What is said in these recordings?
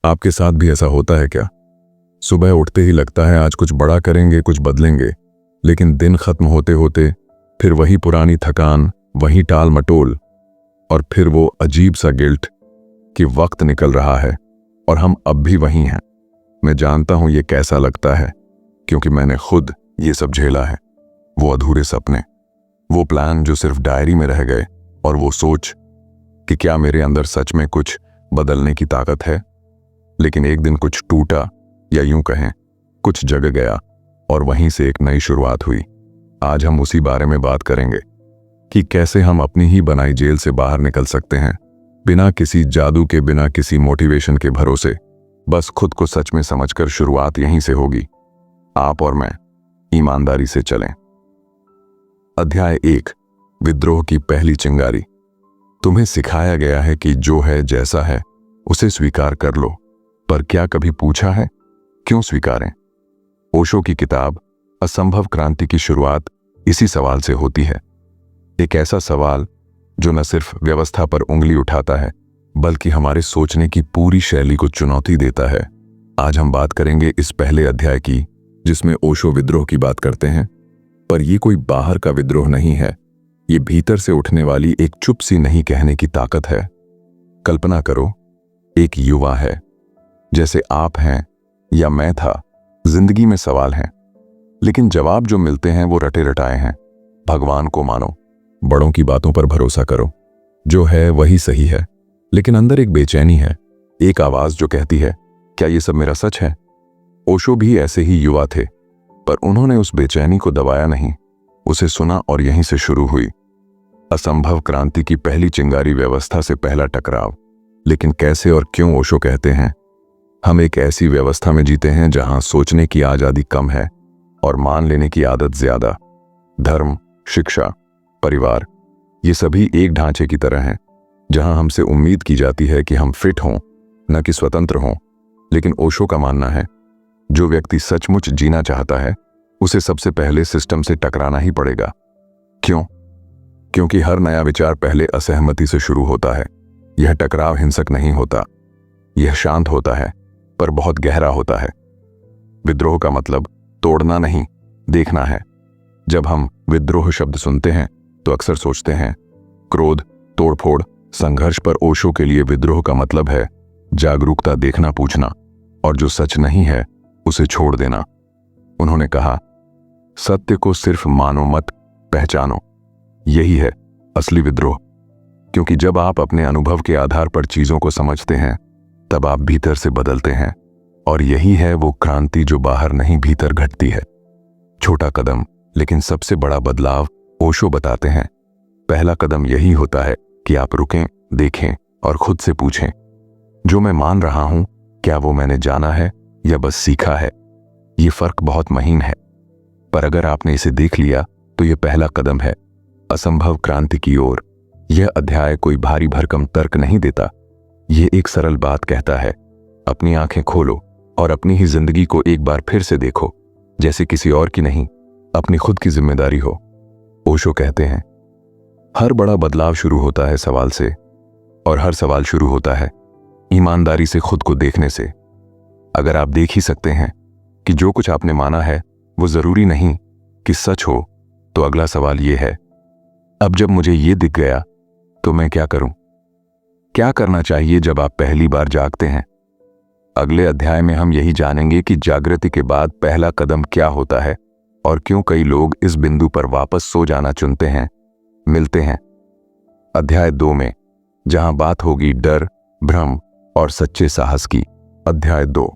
आपके साथ भी ऐसा होता है क्या? सुबह उठते ही लगता है आज कुछ बड़ा करेंगे, कुछ बदलेंगे, लेकिन दिन खत्म होते होते फिर वही पुरानी थकान, वही टाल मटोल, और फिर वो अजीब सा गिल्ट कि वक्त निकल रहा है और हम अब भी वही हैं। मैं जानता हूं ये कैसा लगता है, क्योंकि मैंने खुद ये सब झेला है। वो अधूरे सपने, वो प्लान जो सिर्फ डायरी में रह गए, और वो सोच कि क्या मेरे अंदर सच में कुछ बदलने की ताकत है। लेकिन एक दिन कुछ टूटा, या यूं कहें कुछ जग गया, और वहीं से एक नई शुरुआत हुई। आज हम उसी बारे में बात करेंगे कि कैसे हम अपनी ही बनाई जेल से बाहर निकल सकते हैं, बिना किसी जादू के, बिना किसी मोटिवेशन के भरोसे। बस खुद को सच में समझकर शुरुआत यहीं से होगी। आप और मैं ईमानदारी से चलें। अध्याय 1, विद्रोह की पहली चिंगारी। तुम्हें सिखाया गया है कि जो है जैसा है उसे स्वीकार कर लो, पर क्या कभी पूछा है क्यों स्वीकारें? ओशो की किताब असंभव क्रांति की शुरुआत इसी सवाल से होती है। एक ऐसा सवाल जो न सिर्फ व्यवस्था पर उंगली उठाता है, बल्कि हमारे सोचने की पूरी शैली को चुनौती देता है। आज हम बात करेंगे इस पहले अध्याय की, जिसमें ओशो विद्रोह की बात करते हैं। पर यह कोई बाहर का विद्रोह नहीं है, ये भीतर से उठने वाली एक चुप सी नहीं कहने की ताकत है। कल्पना करो, एक युवा है, जैसे आप हैं या मैं था। जिंदगी में सवाल हैं, लेकिन जवाब जो मिलते हैं वो रटे रटाए हैं। भगवान को मानो, बड़ों की बातों पर भरोसा करो, जो है वही सही है। लेकिन अंदर एक बेचैनी है, एक आवाज जो कहती है, क्या ये सब मेरा सच है? ओशो भी ऐसे ही युवा थे, पर उन्होंने उस बेचैनी को दबाया नहीं, उसे सुना, और यहीं से शुरू हुई असंभव क्रांति की पहली चिंगारी, व्यवस्था से पहला टकराव। लेकिन कैसे और क्यों? ओशो कहते हैं, हम एक ऐसी व्यवस्था में जीते हैं जहां सोचने की आजादी कम है और मान लेने की आदत ज्यादा। धर्म, शिक्षा, परिवार, ये सभी एक ढांचे की तरह हैं, जहां हमसे उम्मीद की जाती है कि हम फिट हों, न कि स्वतंत्र हों। लेकिन ओशो का मानना है, जो व्यक्ति सचमुच जीना चाहता है उसे सबसे पहले सिस्टम से टकराना ही पड़ेगा। क्यों? क्योंकि हर नया विचार पहले असहमति से शुरू होता है। यह टकराव हिंसक नहीं होता, यह शांत होता है, पर बहुत गहरा होता है। विद्रोह का मतलब तोड़ना नहीं, देखना है। जब हम विद्रोह शब्द सुनते हैं तो अक्सर सोचते हैं क्रोध, तोड़फोड़, संघर्ष, पर ओशो के लिए विद्रोह का मतलब है जागरूकता, देखना, पूछना, और जो सच नहीं है उसे छोड़ देना। उन्होंने कहा, सत्य को सिर्फ मानो मत, पहचानो। यही है असली विद्रोह, क्योंकि जब आप अपने अनुभव के आधार पर चीजों को समझते हैं तब आप भीतर से बदलते हैं, और यही है वो क्रांति जो बाहर नहीं भीतर घटती है। छोटा कदम, लेकिन सबसे बड़ा बदलाव। ओशो बताते हैं, पहला कदम यही होता है कि आप रुकें, देखें और खुद से पूछें, जो मैं मान रहा हूं, क्या वो मैंने जाना है या बस सीखा है? ये फर्क बहुत महीन है, पर अगर आपने इसे देख लिया तो यह पहला कदम है असंभव क्रांति की ओर। यह अध्याय कोई भारी भरकम तर्क नहीं देता, यह एक सरल बात कहता है, अपनी आंखें खोलो और अपनी ही जिंदगी को एक बार फिर से देखो, जैसे किसी और की नहीं, अपनी खुद की जिम्मेदारी हो। ओशो कहते हैं, हर बड़ा बदलाव शुरू होता है सवाल से, और हर सवाल शुरू होता है ईमानदारी से खुद को देखने से। अगर आप देख ही सकते हैं कि जो कुछ आपने माना है वो जरूरी नहीं कि सच हो, तो अगला सवाल ये है, अब जब मुझे ये दिख गया तो मैं क्या करूं? क्या करना चाहिए जब आप पहली बार जागते हैं? अगले अध्याय में हम यही जानेंगे कि जागृति के बाद पहला कदम क्या होता है, और क्यों कई लोग इस बिंदु पर वापस सो जाना चुनते हैं। मिलते हैं अध्याय 2 में, जहां बात होगी डर, भ्रम और सच्चे साहस की। अध्याय 2,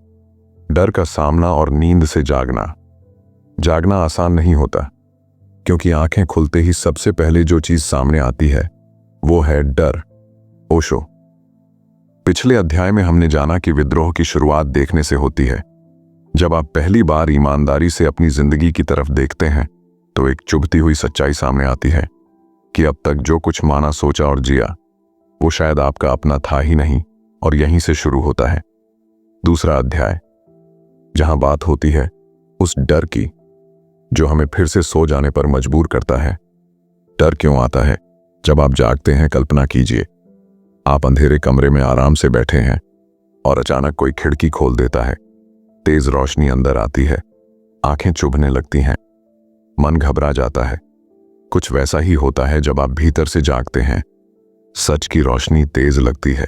डर का सामना और नींद से जागना। जागना आसान नहीं होता, क्योंकि आंखें खुलते ही सबसे पहले जो चीज सामने आती है वो है डर। ओशो। पिछले अध्याय में हमने जाना कि विद्रोह की शुरुआत देखने से होती है। जब आप पहली बार ईमानदारी से अपनी जिंदगी की तरफ देखते हैं तो एक चुभती हुई सच्चाई सामने आती है कि अब तक जो कुछ माना, सोचा और जिया वो शायद आपका अपना था ही नहीं, और यहीं से शुरू होता है दूसरा अध्याय, जहां बात होती है उस डर की जो हमें फिर से सो जाने पर मजबूर करता है। डर क्यों आता है? जब आप जागते हैं, कल्पना कीजिए, आप अंधेरे कमरे में आराम से बैठे हैं, और अचानक कोई खिड़की खोल देता है। तेज रोशनी अंदर आती है, आंखें चुभने लगती हैं, मन घबरा जाता है। कुछ वैसा ही होता है जब आप भीतर से जागते हैं। सच की रोशनी तेज लगती है,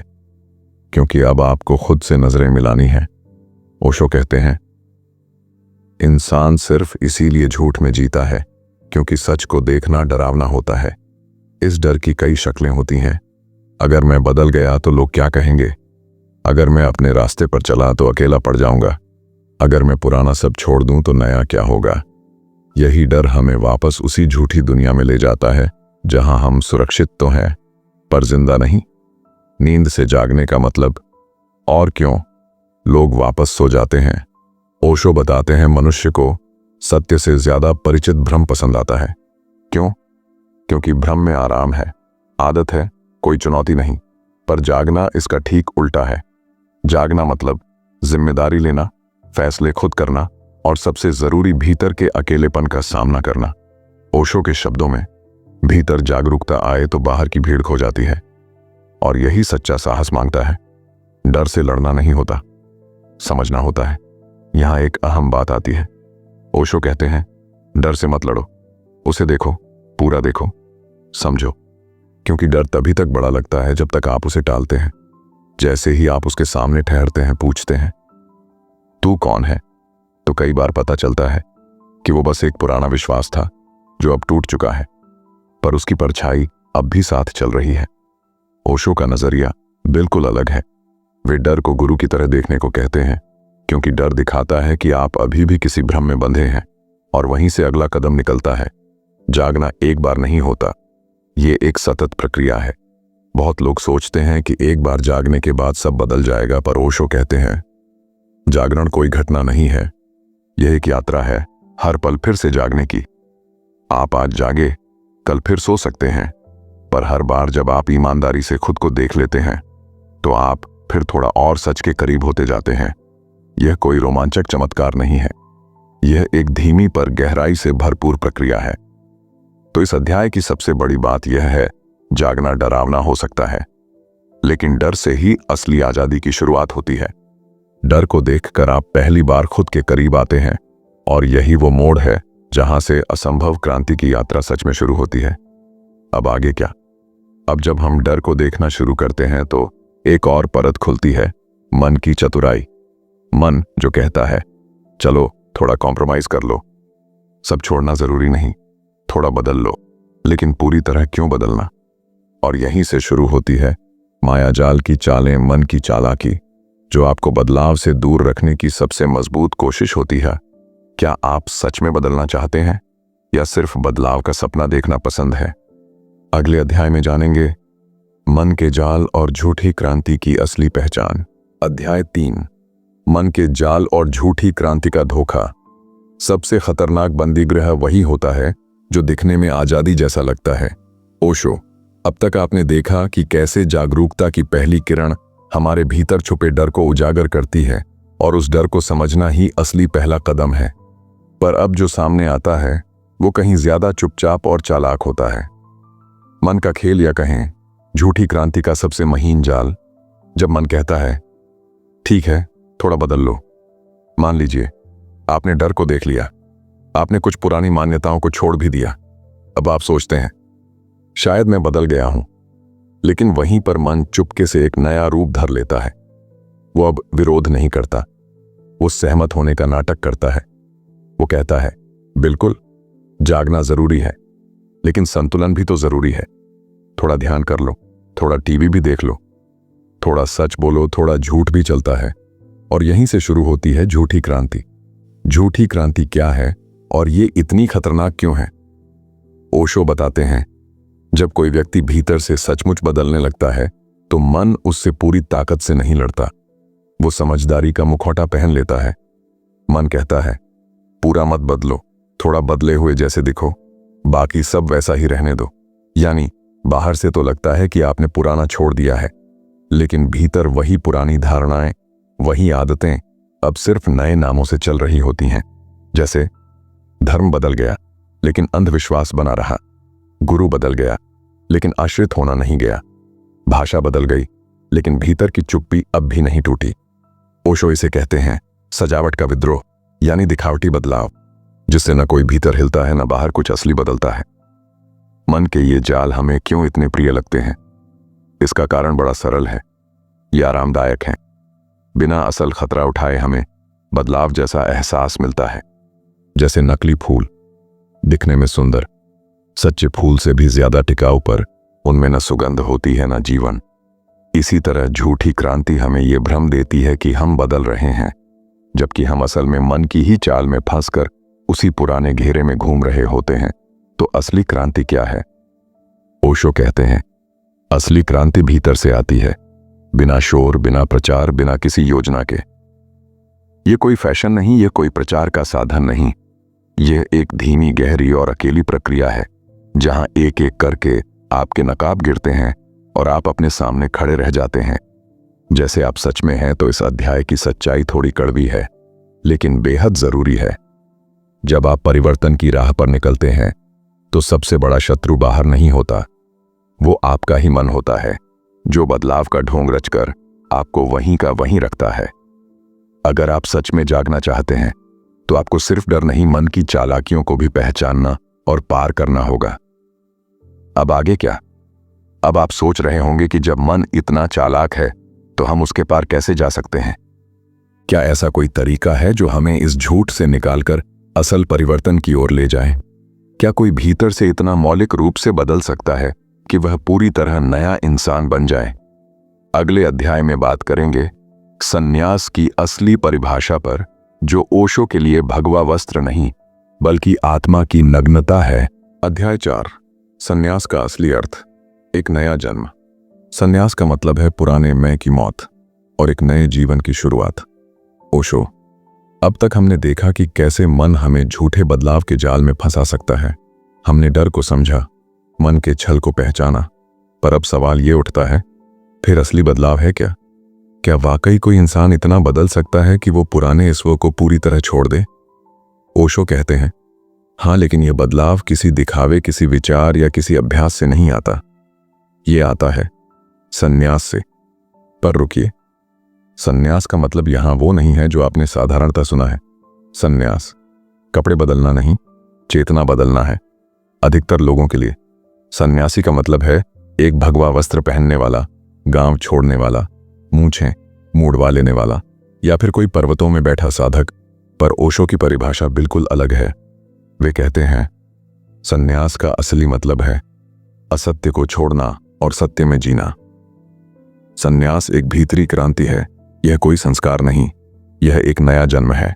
क्योंकि अब आपको खुद से नजरें मिलानी है। ओशो कहते हैं, इंसान सिर्फ इसीलिए झूठ में जीता है क्योंकि सच को देखना डरावना होता है। इस डर की कई शक्लें होती हैं। अगर मैं बदल गया तो लोग क्या कहेंगे? अगर मैं अपने रास्ते पर चला तो अकेला पड़ जाऊंगा। अगर मैं पुराना सब छोड़ दूं तो नया क्या होगा? यही डर हमें वापस उसी झूठी दुनिया में ले जाता है जहां हम सुरक्षित तो हैं पर जिंदा नहीं। नींद से जागने का मतलब, और क्यों लोग वापस सो जाते हैं? ओशो बताते हैं, मनुष्य को सत्य से ज्यादा परिचित भ्रम पसंद आता है। क्यों? क्योंकि भ्रम में आराम है, आदत है, कोई चुनौती नहीं। पर जागना इसका ठीक उल्टा है। जागना मतलब जिम्मेदारी लेना, फैसले खुद करना और सबसे जरूरी भीतर के अकेलेपन का सामना करना। ओशो के शब्दों में, भीतर जागरूकता आए तो बाहर की भीड़ खो जाती है। और यही सच्चा साहस मांगता है। डर से लड़ना नहीं होता, समझना होता है। यहां एक अहम बात आती है। ओशो कहते हैं, डर से मत लड़ो, उसे देखो, पूरा देखो, समझो। क्योंकि डर तभी तक बड़ा लगता है जब तक आप उसे टालते हैं। जैसे ही आप उसके सामने ठहरते हैं, पूछते हैं, तू कौन है, तो कई बार पता चलता है कि वो बस एक पुराना विश्वास था जो अब टूट चुका है, पर उसकी परछाई अब भी साथ चल रही है। ओशो का नजरिया बिल्कुल अलग है। वे डर को गुरु की तरह देखने को कहते हैं, क्योंकि डर दिखाता है कि आप अभी भी किसी भ्रम में बंधे हैं और वहीं से अगला कदम निकलता है। जागना एक बार नहीं होता, ये एक सतत प्रक्रिया है। बहुत लोग सोचते हैं कि एक बार जागने के बाद सब बदल जाएगा, पर ओशो कहते हैं, जागरण कोई घटना नहीं है, यह एक यात्रा है, हर पल फिर से जागने की। आप आज जागे, कल फिर सो सकते हैं, पर हर बार जब आप ईमानदारी से खुद को देख लेते हैं तो आप फिर थोड़ा और सच के करीब होते जाते हैं। यह कोई रोमांचक चमत्कार नहीं है, यह एक धीमी पर गहराई से भरपूर प्रक्रिया है। तो इस अध्याय की सबसे बड़ी बात यह है, जागना डरावना हो सकता है, लेकिन डर से ही असली आजादी की शुरुआत होती है। डर को देखकर आप पहली बार खुद के करीब आते हैं, और यही वो मोड़ है जहां से असंभव क्रांति की यात्रा सच में शुरू होती है। अब आगे क्या? अब जब हम डर को देखना शुरू करते हैं तो एक और परत खुलती है, मन की चतुराई। मन जो कहता है, चलो थोड़ा कॉम्प्रोमाइज कर लो, सब छोड़ना जरूरी नहीं, थोड़ा बदल लो। लेकिन पूरी तरह क्यों बदलना? और यहीं से शुरू होती है मायाजाल की चालें, मन की चालाकी, जो आपको बदलाव से दूर रखने की सबसे मजबूत कोशिश होती है। क्या आप सच में बदलना चाहते हैं या सिर्फ बदलाव का सपना देखना पसंद है? अगले अध्याय में जानेंगे मन के जाल और झूठी क्रांति की असली पहचान। अध्याय 3, मन के जाल और झूठी क्रांति का धोखा। सबसे खतरनाक बंदीगृह वही होता है जो दिखने में आजादी जैसा लगता है। ओशो, अब तक आपने देखा कि कैसे जागरूकता की पहली किरण हमारे भीतर छुपे डर को उजागर करती है, और उस डर को समझना ही असली पहला कदम है। पर अब जो सामने आता है वो कहीं ज्यादा चुपचाप और चालाक होता है। मन का खेल, या कहें झूठी क्रांति का सबसे महीन जाल। जब मन कहता है, ठीक है थोड़ा बदल लो। मान लीजिए आपने डर को देख लिया, आपने कुछ पुरानी मान्यताओं को छोड़ भी दिया। अब आप सोचते हैं, शायद मैं बदल गया हूं। लेकिन वहीं पर मन चुपके से एक नया रूप धर लेता है। वो अब विरोध नहीं करता, वो सहमत होने का नाटक करता है। वो कहता है, बिल्कुल जागना जरूरी है, लेकिन संतुलन भी तो जरूरी है। थोड़ा ध्यान कर लो, थोड़ा टीवी भी देख लो, थोड़ा सच बोलो, थोड़ा झूठ भी चलता है। और यहीं से शुरू होती है झूठी क्रांति। झूठी क्रांति क्या है और ये इतनी खतरनाक क्यों है? ओशो बताते हैं, जब कोई व्यक्ति भीतर से सचमुच बदलने लगता है तो मन उससे पूरी ताकत से नहीं लड़ता, वो समझदारी का मुखौटा पहन लेता है। मन कहता है, पूरा मत बदलो, थोड़ा बदले हुए जैसे दिखो, बाकी सब वैसा ही रहने दो। यानी बाहर से तो लगता है कि आपने पुराना छोड़ दिया है, लेकिन भीतर वही पुरानी धारणाएं, वही आदतें अब सिर्फ नए नामों से चल रही होती हैं। जैसे धर्म बदल गया लेकिन अंधविश्वास बना रहा, गुरु बदल गया लेकिन आश्रित होना नहीं गया, भाषा बदल गई लेकिन भीतर की चुप्पी अब भी नहीं टूटी। ओशो इसे कहते हैं सजावट का विद्रोह, यानी दिखावटी बदलाव, जिससे न कोई भीतर हिलता है न बाहर कुछ असली बदलता है। मन के ये जाल हमें क्यों इतने प्रिय लगते हैं? इसका कारण बड़ा सरल है, ये आरामदायक है। बिना असल खतरा उठाए हमें बदलाव जैसा एहसास मिलता है। जैसे नकली फूल दिखने में सुंदर, सच्चे फूल से भी ज्यादा टिकाऊ, पर उनमें न सुगंध होती है न जीवन। इसी तरह झूठी क्रांति हमें ये भ्रम देती है कि हम बदल रहे हैं, जबकि हम असल में मन की ही चाल में फंसकर उसी पुराने घेरे में घूम रहे होते हैं। तो असली क्रांति क्या है? ओशो कहते हैं असली क्रांति भीतर से आती है, बिना शोर, बिना प्रचार, बिना किसी योजना के। ये कोई फैशन नहीं, ये कोई प्रचार का साधन नहीं। यह एक धीमी, गहरी और अकेली प्रक्रिया है, जहां एक एक करके आपके नकाब गिरते हैं और आप अपने सामने खड़े रह जाते हैं जैसे आप सच में हैं। तो इस अध्याय की सच्चाई थोड़ी कड़वी है, लेकिन बेहद जरूरी है। जब आप परिवर्तन की राह पर निकलते हैं तो सबसे बड़ा शत्रु बाहर नहीं होता, वो आपका ही मन होता है, जो बदलाव का ढोंग रचकर आपको वहीं का वहीं रखता है। अगर आप सच में जागना चाहते हैं तो आपको सिर्फ डर नहीं, मन की चालाकियों को भी पहचानना और पार करना होगा। अब आगे क्या? अब आप सोच रहे होंगे कि जब मन इतना चालाक है तो हम उसके पार कैसे जा सकते हैं? क्या ऐसा कोई तरीका है जो हमें इस झूठ से निकालकर असल परिवर्तन की ओर ले जाए? क्या कोई भीतर से इतना मौलिक रूप से बदल सकता है कि वह पूरी तरह नया इंसान बन जाए? अगले अध्याय में बात करेंगे संन्यास की असली परिभाषा पर, जो ओशो के लिए भगवा वस्त्र नहीं बल्कि आत्मा की नग्नता है। अध्याय 4, संन्यास का असली अर्थ, एक नया जन्म। संन्यास का मतलब है पुराने मैं की मौत और एक नए जीवन की शुरुआत। ओशो, अब तक हमने देखा कि कैसे मन हमें झूठे बदलाव के जाल में फंसा सकता है। हमने डर को समझा, मन के छल को पहचाना, पर अब सवाल ये उठता है, फिर असली बदलाव है क्या? क्या वाकई कोई इंसान इतना बदल सकता है कि वो पुराने ईश्वर को पूरी तरह छोड़ दे? ओशो कहते हैं हाँ, लेकिन यह बदलाव किसी दिखावे, किसी विचार या किसी अभ्यास से नहीं आता। ये आता है संन्यास से। पर रुकिए, संन्यास का मतलब यहां वो नहीं है जो आपने साधारणतः सुना है। संन्यास कपड़े बदलना नहीं, चेतना बदलना है। अधिकतर लोगों के लिए सन्यासी का मतलब है एक भगवा वस्त्र पहनने वाला, गांव छोड़ने वाला, मूंछें मूंढवा लेने वाला, या फिर कोई पर्वतों में बैठा साधक। पर ओशो की परिभाषा बिल्कुल अलग है। वे कहते हैं सन्यास का असली मतलब है असत्य को छोड़ना और सत्य में जीना। सन्यास एक भीतरी क्रांति है, यह कोई संस्कार नहीं, यह एक नया जन्म है।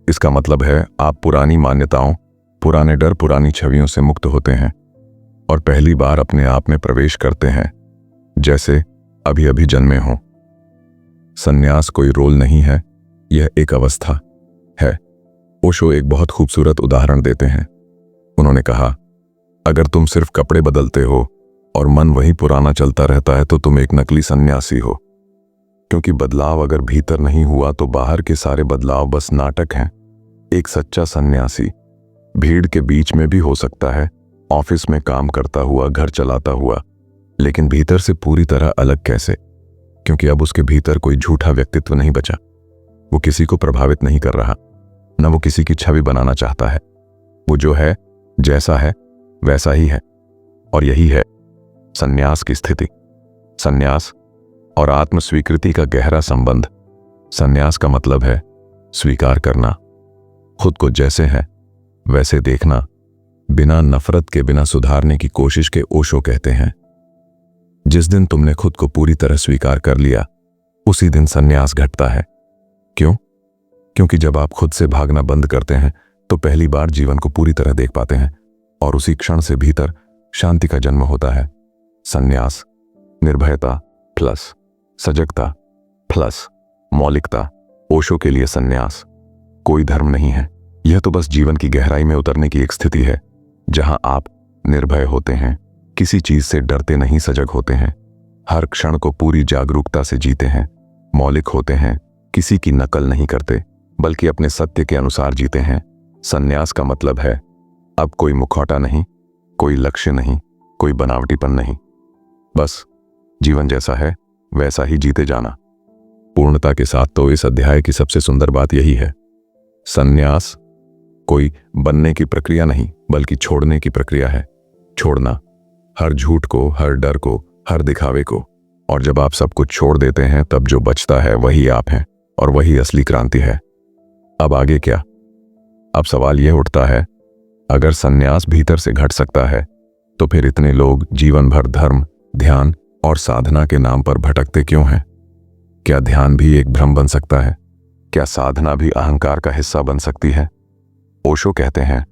इसका मतलब है आप पुरानी मान्यताओं, पुराने डर, पुरानी छवियों से मुक्त होते हैं और पहली बार अपने आप में प्रवेश करते हैं, जैसे अभी अभी जन्मे हों। सन्यास कोई रोल नहीं है, यह एक अवस्था है। ओशो एक बहुत खूबसूरत उदाहरण देते हैं। उन्होंने कहा, अगर तुम सिर्फ कपड़े बदलते हो और मन वही पुराना चलता रहता है तो तुम एक नकली सन्यासी हो, क्योंकि बदलाव अगर भीतर नहीं हुआ तो बाहर के सारे बदलाव बस नाटक हैं। एक सच्चा सन्यासी भीड़ के बीच में भी हो सकता है, ऑफिस में काम करता हुआ, घर चलाता हुआ, लेकिन भीतर से पूरी तरह अलग कैसे? क्योंकि अब उसके भीतर कोई झूठा व्यक्तित्व नहीं बचा। वो किसी को प्रभावित नहीं कर रहा, न वो किसी की छवि बनाना चाहता है। वो जो है, जैसा है, वैसा ही है। और यही है संन्यास की स्थिति। संन्यास और आत्म स्वीकृति का गहरा संबंध। संन्यास का मतलब है स्वीकार करना, खुद को जैसे है वैसे देखना, बिना नफरत के, बिना सुधारने की कोशिश के। ओशो कहते हैं जिस दिन तुमने खुद को पूरी तरह स्वीकार कर लिया, उसी दिन संन्यास घटता है। क्यों? क्योंकि जब आप खुद से भागना बंद करते हैं तो पहली बार जीवन को पूरी तरह देख पाते हैं और उसी क्षण से भीतर शांति का जन्म होता है। संन्यास निर्भयता प्लस सजगता प्लस मौलिकता। ओशो के लिए संन्यास कोई धर्म नहीं है, यह तो बस जीवन की गहराई में उतरने की एक स्थिति है, जहां आप निर्भय होते हैं, किसी चीज से डरते नहीं, सजग होते हैं, हर क्षण को पूरी जागरूकता से जीते हैं, मौलिक होते हैं, किसी की नकल नहीं करते बल्कि अपने सत्य के अनुसार जीते हैं। संन्यास का मतलब है अब कोई मुखौटा नहीं, कोई लक्ष्य नहीं, कोई बनावटीपन नहीं, बस जीवन जैसा है वैसा ही जीते जाना। पूर्णता के साथ तो इस अध्याय की सबसे सुंदर बात यही है। संन्यास कोई बनने की प्रक्रिया नहीं, बल्कि छोड़ने की प्रक्रिया है। छोड़ना हर झूठ को, हर डर को, हर दिखावे को। और जब आप सब कुछ छोड़ देते हैं तब जो बचता है वही आप हैं, और वही असली क्रांति है। अब आगे क्या? अब सवाल यह उठता है, अगर संन्यास भीतर से घट सकता है तो फिर इतने लोग जीवन भर धर्म, ध्यान और साधना के नाम पर भटकते क्यों हैं? क्या ध्यान भी एक भ्रम बन सकता है? क्या साधना भी अहंकार का हिस्सा बन सकती है? ओशो कहते हैं,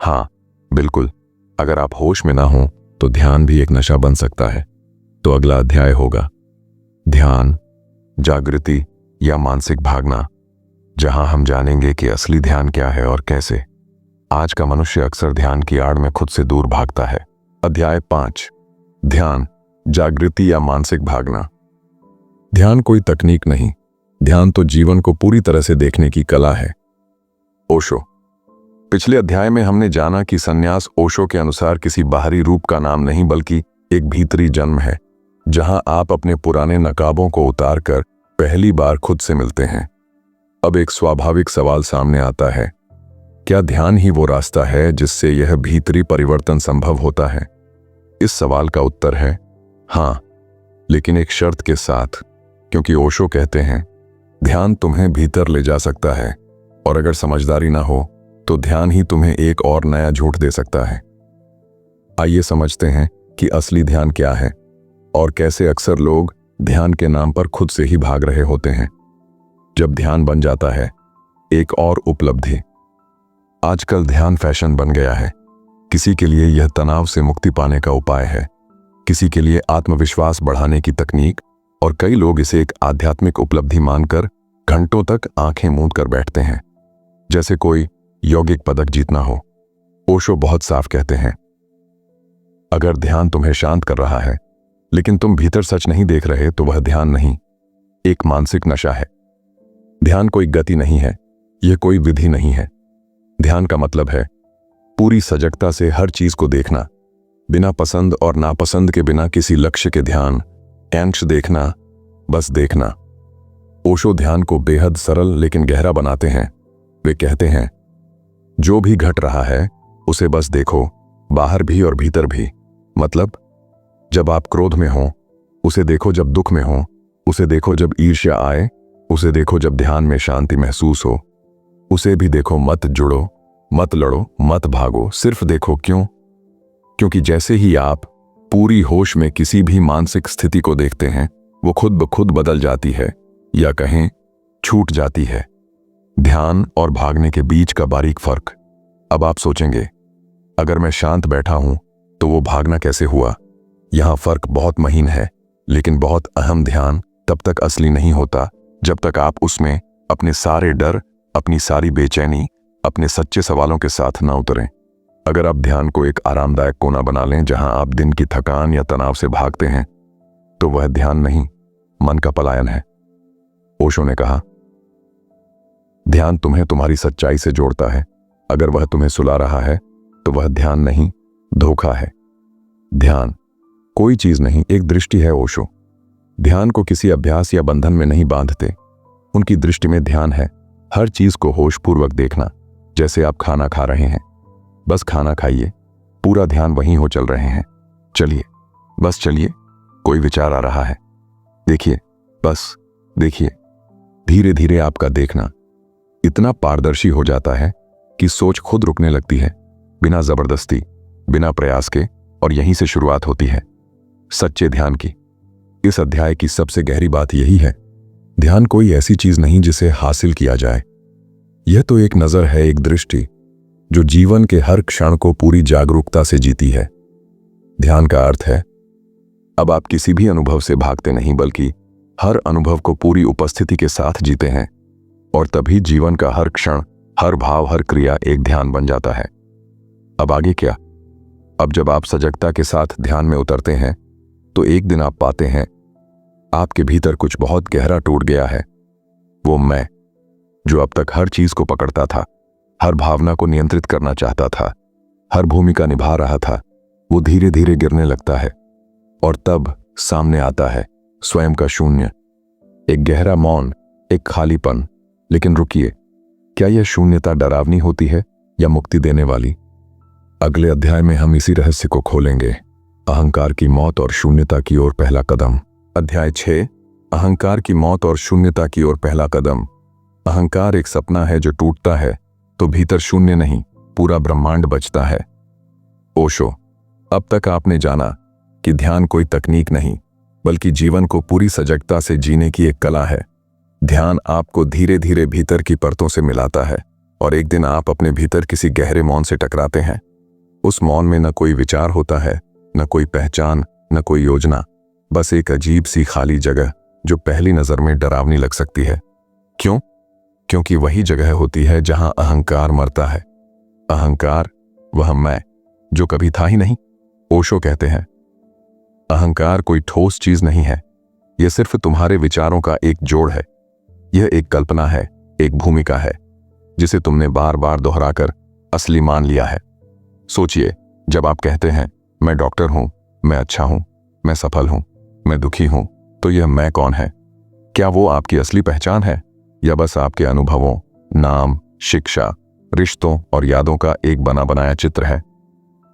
हाँ बिल्कुल, अगर आप होश में ना हो तो ध्यान भी एक नशा बन सकता है। तो अगला अध्याय होगा ध्यान, जागृति या मानसिक भागना, जहां हम जानेंगे कि असली ध्यान क्या है और कैसे। आज का मनुष्य अक्सर ध्यान की आड़ में खुद से दूर भागता है। अध्याय 5, ध्यान, जागृति या मानसिक भागना। ध्यान कोई तकनीक नहीं, ध्यान तो जीवन को पूरी तरह से देखने की कला है। ओशो। पिछले अध्याय में हमने जाना कि संन्यास ओशो के अनुसार किसी बाहरी रूप का नाम नहीं, बल्कि एक भीतरी जन्म है, जहां आप अपने पुराने नकाबों को उतारकर पहली बार खुद से मिलते हैं। अब एक स्वाभाविक सवाल सामने आता है, क्या ध्यान ही वो रास्ता है जिससे यह भीतरी परिवर्तन संभव होता है? इस सवाल का उत्तर है हाँ, लेकिन एक शर्त के साथ, क्योंकि ओशो कहते हैं ध्यान तुम्हें भीतर ले जा सकता है, और अगर समझदारी ना हो तो ध्यान ही तुम्हें एक और नया झूठ दे सकता है। आइए समझते हैं कि असली ध्यान क्या है और कैसे अक्सर लोग ध्यान के नाम पर खुद से ही भाग रहे होते हैं। जब ध्यान बन जाता है, एक और उपलब्धि। आजकल ध्यान फैशन बन गया है। किसी के लिए यह तनाव से मुक्ति पाने का उपाय है, किसी के लिए आत्मविश्वास बढ़ाने की तकनीक, और कई लोग इसे एक आध्यात्मिक उपलब्धि मानकर घंटों तक आंखें मूंद कर बैठते हैं, जैसे कोई यौगिक पदक जीतना हो। ओशो बहुत साफ कहते हैं, अगर ध्यान तुम्हें शांत कर रहा है लेकिन तुम भीतर सच नहीं देख रहे तो वह ध्यान नहीं, एक मानसिक नशा है। ध्यान कोई गति नहीं है, यह कोई विधि नहीं है। ध्यान का मतलब है पूरी सजगता से हर चीज को देखना, बिना पसंद और नापसंद के, बिना किसी लक्ष्य के ध्यान, अंश देखना, बस देखना। ओशो ध्यान को बेहद सरल लेकिन गहरा बनाते हैं। वे कहते हैं, जो भी घट रहा है उसे बस देखो, बाहर भी और भीतर भी। मतलब जब आप क्रोध में हो उसे देखो, जब दुख में हो उसे देखो, जब ईर्ष्या आए उसे देखो, जब ध्यान में शांति महसूस हो उसे भी देखो। मत जुड़ो, मत लड़ो, मत भागो, सिर्फ देखो। क्यों? क्योंकि जैसे ही आप पूरी होश में किसी भी मानसिक स्थिति को देखते हैं, वो खुद ब खुद बदल जाती है, या कहें छूट जाती है। ध्यान और भागने के बीच का बारीक फर्क। अब आप सोचेंगे, अगर मैं शांत बैठा हूं तो वो भागना कैसे हुआ? यहां फर्क बहुत महीन है, लेकिन बहुत अहम। ध्यान तब तक असली नहीं होता जब तक आप उसमें अपने सारे डर, अपनी सारी बेचैनी, अपने सच्चे सवालों के साथ ना उतरें। अगर आप ध्यान को एक आरामदायक कोना बना लें जहां आप दिन की थकान या तनाव से भागते हैं, तो वह ध्यान नहीं, मन का पलायन है। ओशो ने कहा, ध्यान तुम्हें तुम्हारी सच्चाई से जोड़ता है। अगर वह तुम्हें सुला रहा है तो वह ध्यान नहीं, धोखा है। ध्यान कोई चीज नहीं, एक दृष्टि है। ओशो ध्यान को किसी अभ्यास या बंधन में नहीं बांधते। उनकी दृष्टि में ध्यान है हर चीज को होशपूर्वक देखना। जैसे आप खाना खा रहे हैं, बस खाना खाइए, पूरा ध्यान वहीं हो चल रहे हैं। चलिए, बस चलिए, कोई विचार आ रहा है, देखिए, बस देखिए। धीरे धीरे आपका देखना इतना पारदर्शी हो जाता है कि सोच खुद रुकने लगती है, बिना जबरदस्ती, बिना प्रयास के। और यहीं से शुरुआत होती है सच्चे ध्यान की। इस अध्याय की सबसे गहरी बात यही है, ध्यान कोई ऐसी चीज नहीं जिसे हासिल किया जाए। यह तो एक नजर है, एक दृष्टि, जो जीवन के हर क्षण को पूरी जागरूकता से जीती है। ध्यान का अर्थ है, अब आप किसी भी अनुभव से भागते नहीं, बल्कि हर अनुभव को पूरी उपस्थिति के साथ जीते हैं। और तभी जीवन का हर क्षण, हर भाव, हर क्रिया एक ध्यान बन जाता है। अब आगे क्या? अब जब आप सजगता के साथ ध्यान में उतरते हैं तो एक दिन आप पाते हैं आपके भीतर कुछ बहुत गहरा टूट गया है। वो मैं जो अब तक हर चीज को पकड़ता था, हर भावना को नियंत्रित करना चाहता था, हर भूमिका निभा रहा था, वो धीरे धीरे गिरने लगता है। और तब सामने आता है स्वयं का शून्य। एक गहरा मौन, एक खालीपन। लेकिन रुकिए, क्या यह शून्यता डरावनी होती है या मुक्ति देने वाली? अगले अध्याय में हम इसी रहस्य को खोलेंगे। अहंकार की मौत और शून्यता की ओर पहला कदम। अध्याय 6, अहंकार की मौत और शून्यता की ओर पहला कदम। अहंकार एक सपना है जो टूटता है तो भीतर शून्य नहीं, पूरा ब्रह्मांड बचता है। ओशो। अब तक आपने जाना कि ध्यान कोई तकनीक नहीं, बल्कि जीवन को पूरी सजगता से जीने की एक कला है। ध्यान आपको धीरे धीरे भीतर की परतों से मिलाता है और एक दिन आप अपने भीतर किसी गहरे मौन से टकराते हैं। उस मौन में न कोई विचार होता है, न कोई पहचान, न कोई योजना, बस एक अजीब सी खाली जगह जो पहली नजर में डरावनी लग सकती है। क्यों? क्योंकि वही जगह होती है जहां अहंकार मरता है। अहंकार, वह मैं जो कभी था ही नहीं। ओशो कहते हैं, अहंकार कोई ठोस चीज नहीं है, यह सिर्फ तुम्हारे विचारों का एक जोड़ है। यह एक कल्पना है, एक भूमिका है, जिसे तुमने बार बार दोहराकर असली मान लिया है। सोचिए, जब आप कहते हैं मैं डॉक्टर हूं, मैं अच्छा हूं, मैं सफल हूं, मैं दुखी हूं, तो यह मैं कौन है? क्या वो आपकी असली पहचान है या बस आपके अनुभवों, नाम, शिक्षा, रिश्तों और यादों का एक बना बनाया चित्र है?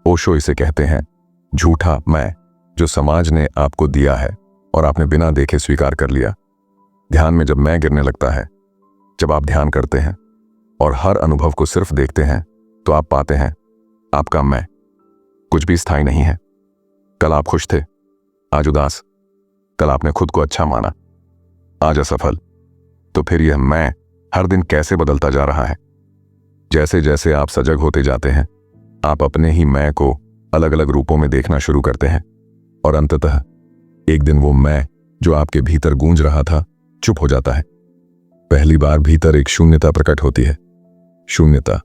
ओशो इसे कहते हैं झूठा मैं, जो समाज ने आपको दिया है और आपने बिना देखे स्वीकार कर लिया। ध्यान में जब मैं गिरने लगता है, जब आप ध्यान करते हैं और हर अनुभव को सिर्फ देखते हैं, तो आप पाते हैं आपका मैं कुछ भी स्थायी नहीं है। कल आप खुश थे, आज उदास। कल आपने खुद को अच्छा माना, आज असफल। तो फिर यह मैं हर दिन कैसे बदलता जा रहा है? जैसे जैसे आप सजग होते जाते हैं, आप अपने ही मैं को अलग अलग रूपों में देखना शुरू करते हैं और अंततः एक दिन वो मैं जो आपके भीतर गूंज रहा था चुप हो जाता है। पहली बार भीतर एक शून्यता प्रकट होती है। शून्यता,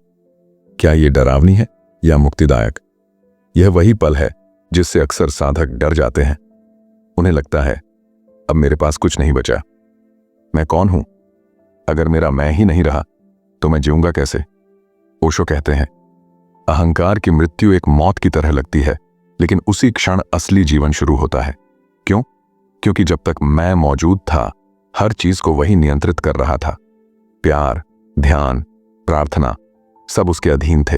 क्या ये डरावनी है या मुक्तिदायक? यह वही पल है जिससे अक्सर साधक डर जाते हैं। उन्हें लगता है अब मेरे पास कुछ नहीं बचा। मैं कौन हूं? अगर मेरा मैं ही नहीं रहा तो मैं जीऊंगा कैसे? ओशो कहते हैं अहंकार की मृत्यु एक मौत की तरह लगती है, लेकिन उसी क्षण असली जीवन शुरू होता है। क्यों? क्योंकि जब तक मैं मौजूद था, हर चीज को वही नियंत्रित कर रहा था। प्यार, ध्यान, प्रार्थना, सब उसके अधीन थे।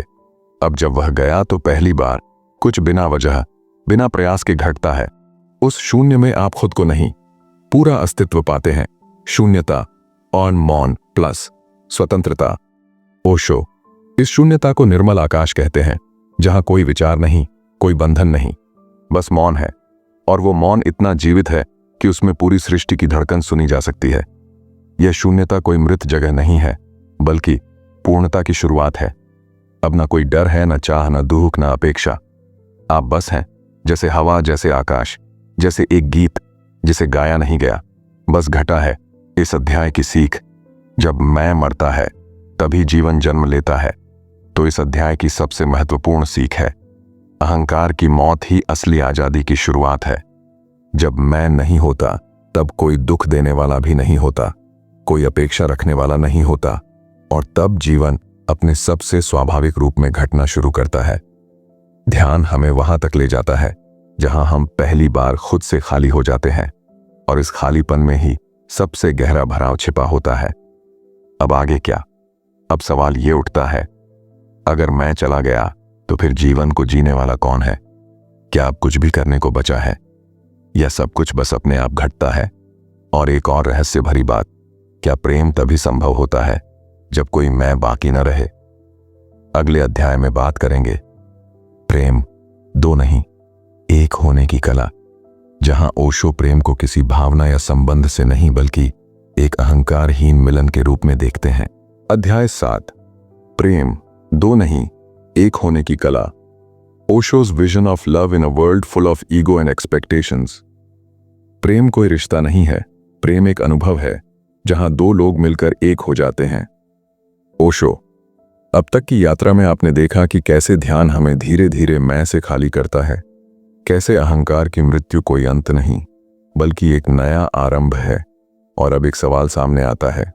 अब जब वह गया तो पहली बार कुछ बिना वजह, बिना प्रयास के घटता है। उस शून्य में आप खुद को नहीं, पूरा अस्तित्व पाते हैं। शून्यता और मौन प्लस स्वतंत्रता। ओशो इस शून्यता को निर्मल आकाश कहते हैं, जहां कोई विचार नहीं, कोई बंधन नहीं, बस मौन है। और वो मौन इतना जीवित है कि उसमें पूरी सृष्टि की धड़कन सुनी जा सकती है। यह शून्यता कोई मृत जगह नहीं है, बल्कि पूर्णता की शुरुआत है। अब ना कोई डर है, ना चाह, ना दुख, ना अपेक्षा। आप बस हैं, जैसे हवा, जैसे आकाश, जैसे एक गीत जिसे गाया नहीं गया, बस घटा है। इस अध्याय की सीख, जब मैं मरता है तभी जीवन जन्म लेता है। तो इस अध्याय की सबसे महत्वपूर्ण सीख है, अहंकार की मौत ही असली आजादी की शुरुआत है। जब मैं नहीं होता, तब कोई दुख देने वाला भी नहीं होता, कोई अपेक्षा रखने वाला नहीं होता, और तब जीवन अपने सबसे स्वाभाविक रूप में घटना शुरू करता है। ध्यान हमें वहां तक ले जाता है जहां हम पहली बार खुद से खाली हो जाते हैं, और इस खालीपन में ही सबसे गहरा भराव छिपा होता है। अब आगे क्या? अब सवाल ये उठता है, अगर मैं चला गया तो फिर जीवन को जीने वाला कौन है? क्या अब कुछ भी करने को बचा है, या सब कुछ बस अपने आप घटता है? और एक और रहस्य भरी बात, क्या प्रेम तभी संभव होता है जब कोई मैं बाकी न रहे? अगले अध्याय में बात करेंगे प्रेम, दो नहीं, एक होने की कला, जहां ओशो प्रेम को किसी भावना या संबंध से नहीं बल्कि एक अहंकारहीन मिलन के रूप में देखते हैं। अध्याय 7, प्रेम, दो नहीं, एक होने की कला। Osho's vision of love in a world full of ego and expectations. प्रेम कोई रिश्ता नहीं है, प्रेम एक अनुभव है जहां दो लोग मिलकर एक हो जाते हैं। ओशो, अब तक की यात्रा में आपने देखा कि कैसे ध्यान हमें धीरे धीरे मैं से खाली करता है, कैसे अहंकार की मृत्यु कोई अंत नहीं बल्कि एक नया आरंभ है। और अब एक सवाल सामने आता है,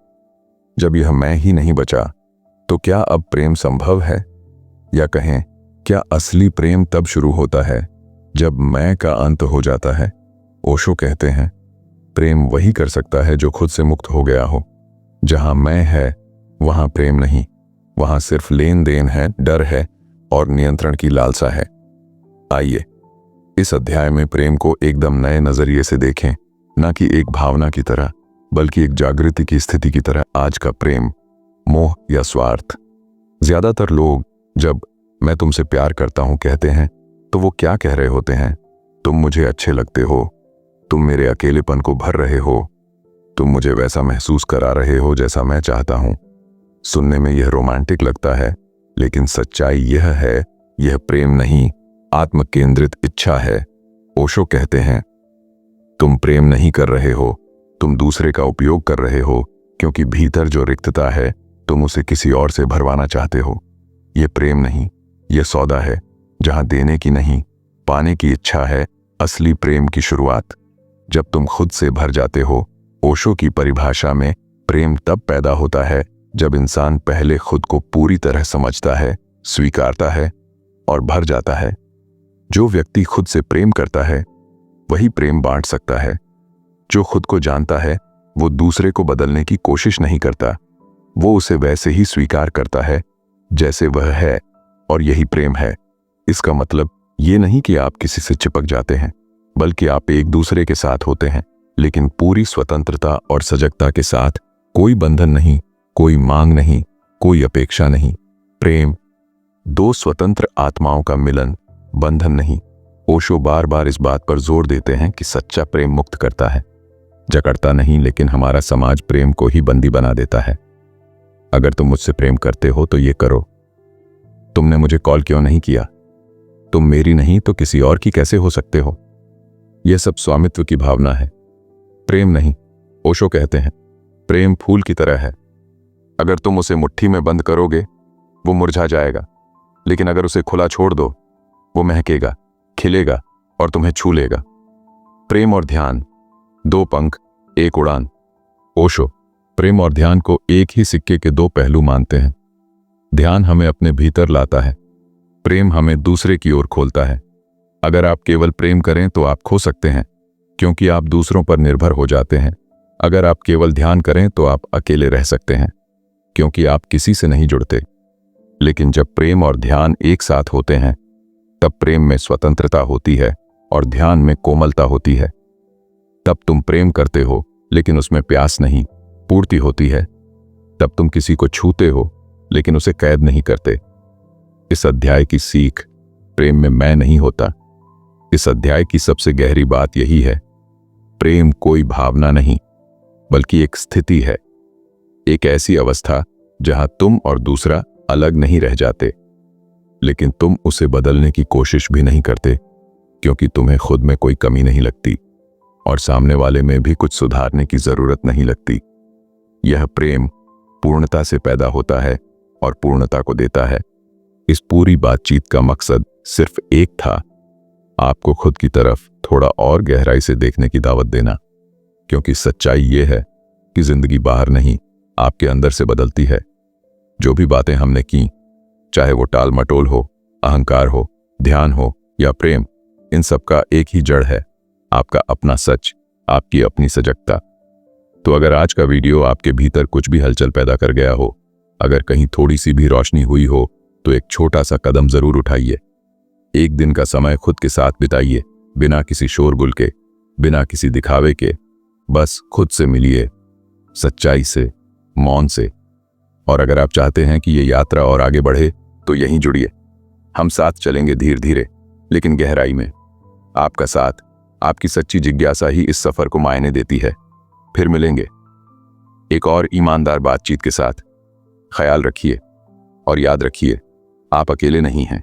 जब यह मैं ही नहीं बचा तो क्या अब प्रेम संभव है? या कहें, क्या असली प्रेम तब शुरू होता है जब मैं का अंत हो जाता है? ओशो कहते हैं प्रेम वही कर सकता है जो खुद से मुक्त हो गया हो। जहां मैं है वहां प्रेम नहीं, वहां सिर्फ लेन देन है, डर है और नियंत्रण की लालसा है। आइए इस अध्याय में प्रेम को एकदम नए नजरिए से देखें, न कि एक भावना की तरह बल्कि एक जागृति की स्थिति की तरह। आज का प्रेम, मोह या स्वार्थ। ज्यादातर लोग जब मैं तुमसे प्यार करता हूं कहते हैं तो वो क्या कह रहे होते हैं? तुम मुझे अच्छे लगते हो, तुम मेरे अकेलेपन को भर रहे हो, तुम मुझे वैसा महसूस करा रहे हो जैसा मैं चाहता हूं। सुनने में यह रोमांटिक लगता है, लेकिन सच्चाई यह है, यह प्रेम नहीं, आत्म केंद्रित इच्छा है। ओशो कहते हैं, तुम प्रेम नहीं कर रहे हो, तुम दूसरे का उपयोग कर रहे हो, क्योंकि भीतर जो रिक्तता है तुम उसे किसी और से भरवाना चाहते हो। यह प्रेम नहीं, यह सौदा है, जहां देने की नहीं, पाने की इच्छा है असली प्रेम की शुरुआत। जब तुम खुद से भर जाते हो, ओशो की परिभाषा में प्रेम तब पैदा होता है जब इंसान पहले खुद को पूरी तरह समझता है, स्वीकारता है और भर जाता है। जो व्यक्ति खुद से प्रेम करता है वही प्रेम बांट सकता है। जो खुद को जानता है वो दूसरे को बदलने की कोशिश नहीं करता, वो उसे वैसे ही स्वीकार करता है जैसे वह है, और यही प्रेम है। इसका मतलब ये नहीं कि आप किसी से चिपक जाते हैं, बल्कि आप एक दूसरे के साथ होते हैं, लेकिन पूरी स्वतंत्रता और सजगता के साथ। कोई बंधन नहीं, कोई मांग नहीं, कोई अपेक्षा नहीं। प्रेम दो स्वतंत्र आत्माओं का मिलन, बंधन नहीं। ओशो बार बार इस बात पर जोर देते हैं कि सच्चा प्रेम मुक्त करता है, जकड़ता नहीं। लेकिन हमारा समाज प्रेम को ही बंदी बना देता है। अगर तुम मुझसे प्रेम करते हो तो ये करो। तुमने मुझे कॉल क्यों नहीं किया? तुम मेरी नहीं तो किसी और की कैसे हो सकते हो? यह सब स्वामित्व की भावना है, प्रेम नहीं। ओशो कहते हैं, प्रेम फूल की तरह है। अगर तुम उसे मुट्ठी में बंद करोगे वो मुरझा जाएगा, लेकिन अगर उसे खुला छोड़ दो वो महकेगा, खिलेगा और तुम्हें छू लेगा। प्रेम और ध्यान, दो पंख एक उड़ान। ओशो प्रेम और ध्यान को एक ही सिक्के के दो पहलू मानते हैं। ध्यान हमें अपने भीतर लाता है, प्रेम हमें दूसरे की ओर खोलता है। अगर आप केवल प्रेम करें तो आप खो सकते हैं, क्योंकि आप दूसरों पर निर्भर हो जाते हैं। अगर आप केवल ध्यान करें तो आप अकेले रह सकते हैं, क्योंकि आप किसी से नहीं जुड़ते। लेकिन जब प्रेम और ध्यान एक साथ होते हैं तब प्रेम में स्वतंत्रता होती है और ध्यान में कोमलता होती है। तब तुम प्रेम करते हो लेकिन उसमें प्यास नहीं, पूर्ति होती है। तब तुम किसी को छूते हो लेकिन उसे कैद नहीं करते। इस अध्याय की सीख, प्रेम में मैं नहीं होता। इस अध्याय की सबसे गहरी बात यही है, प्रेम कोई भावना नहीं बल्कि एक स्थिति है, एक ऐसी अवस्था जहां तुम और दूसरा अलग नहीं रह जाते, लेकिन तुम उसे बदलने की कोशिश भी नहीं करते, क्योंकि तुम्हें खुद में कोई कमी नहीं लगती और सामने वाले में भी कुछ सुधारने की जरूरत नहीं लगती। यह प्रेम पूर्णता से पैदा होता है और पूर्णता को देता है। इस पूरी बातचीत का मकसद सिर्फ एक था, आपको खुद की तरफ थोड़ा और गहराई से देखने की दावत देना, क्योंकि सच्चाई यह है कि जिंदगी बाहर नहीं, आपके अंदर से बदलती है। जो भी बातें हमने की, चाहे वो टाल मटोल हो, अहंकार हो, ध्यान हो या प्रेम, इन सब का एक ही जड़ है, आपका अपना सच, आपकी अपनी सजगता। तो अगर आज का वीडियो आपके भीतर कुछ भी हलचल पैदा कर गया हो, अगर कहीं थोड़ी सी भी रोशनी हुई हो, तो एक छोटा सा कदम जरूर उठाइए। एक दिन का समय खुद के साथ बिताइए, बिना किसी शोरगुल के, बिना किसी दिखावे के। बस खुद से मिलिए, सच्चाई से, मौन से। और अगर आप चाहते हैं कि ये यात्रा और आगे बढ़े तो यहीं जुड़िए। हम साथ चलेंगे धीरे धीरे लेकिन गहराई में। आपका साथ, आपकी सच्ची जिज्ञासा ही इस सफर को मायने देती है। फिर मिलेंगे एक और ईमानदार बातचीत के साथ। ख्याल रखिए और याद रखिए, आप अकेले नहीं हैं।